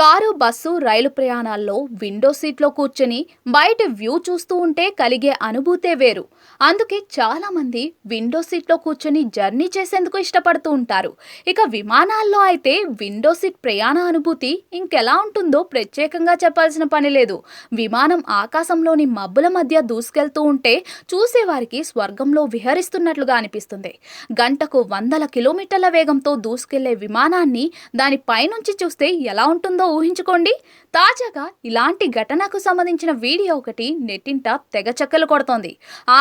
Car, bus, రైలు ప్రయాణాల్లో window సీట్లో కూర్చొని బయట వ్యూ చూస్తూ ఉంటే కలిగే అనుభూతే వేరు. అందుకే చాలా మంది విండో సీట్లో కూర్చొని జర్నీ చేసేందుకు ఇష్టపడుతూ ఉంటారు. ఇక విమానాల్లో అయితే విండో సీట్ ప్రయాణ అనుభూతి ఇంకెలా ఉంటుందో ప్రత్యేకంగా చెప్పాల్సిన పని లేదు. విమానం ఆకాశంలోని మబ్బుల మధ్య దూసుకెళ్తూ ఉంటే చూసేవారికి స్వర్గంలో విహరిస్తున్నట్లుగా అనిపిస్తుంది. గంటకు వందల కిలోమీటర్ల వేగంతో దూసుకెళ్లే విమానాన్ని దాని పైనుంచి చూస్తే ఎలా ఉంటుందో ఊహించుకోండి. తాజాగా ఇలాంటి ఘటనకు సంబంధించిన వీడియో ఒకటి నెట్టింట తెగ చక్కలు కొడుతోంది.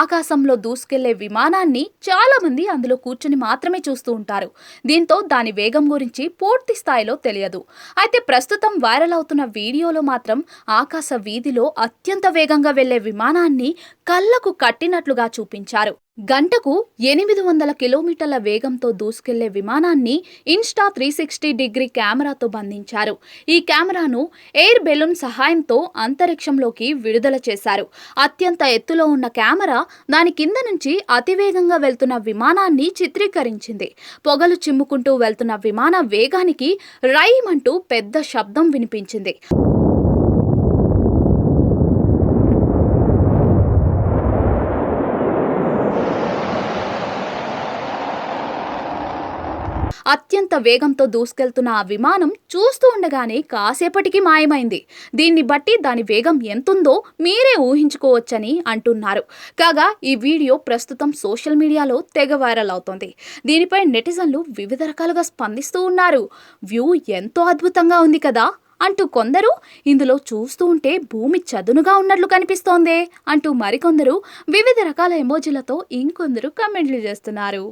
ఆకాశంలో దూసుకెళ్లే విమానాన్ని చాలా మంది అందులో కూర్చుని మాత్రమే చూస్తూ ఉంటారు. దీంతో దాని వేగం గురించి పూర్తి స్థాయిలో తెలియదు. అయితే ప్రస్తుతం వైరల్ అవుతున్న వీడియోలో మాత్రం ఆకాశ వీధిలో అత్యంత వేగంగా వెళ్లే విమానాన్ని కళ్లకు కట్టినట్లుగా చూపించారు. గంటకు 800 కిలోమీటర్ల వేగంతో దూసుకెళ్లే విమానాన్ని ఇన్స్టా 360 కెమెరాతో బంధించారు. ఈ కెమెరాను ఎయిర్ బెలూన్ సహాయంతో అంతరిక్షంలోకి విడుదల చేశారు. అత్యంత ఎత్తులో ఉన్న కెమెరా దాని కింద నుంచి అతివేగంగా వెళ్తున్న విమానాన్ని చిత్రీకరించింది. పొగలు చిమ్ముకుంటూ వెళ్తున్న విమాన వేగానికి రైమంటూ పెద్ద శబ్దం వినిపించింది. అత్యంత వేగంతో దూసుకెళ్తున్న ఆ విమానం చూస్తూ ఉండగానే కాసేపటికి మాయమైంది. దీన్ని బట్టి దాని వేగం ఎంతుందో మీరే ఊహించుకోవచ్చని అంటున్నారు. కాగా ఈ వీడియో ప్రస్తుతం సోషల్ మీడియాలో తెగ వైరల్ అవుతోంది. దీనిపై నెటిజన్లు వివిధ రకాలుగా స్పందిస్తూ ఉన్నారు. వ్యూ ఎంతో అద్భుతంగా ఉంది కదా అంటూ కొందరు, ఇందులో చూస్తూ ఉంటే భూమి చదునుగా ఉన్నట్లు కనిపిస్తోందే అంటూ మరికొందరు వివిధ రకాల ఎమోజీలతో ఇంకొందరు కామెంట్లు చేస్తున్నారు.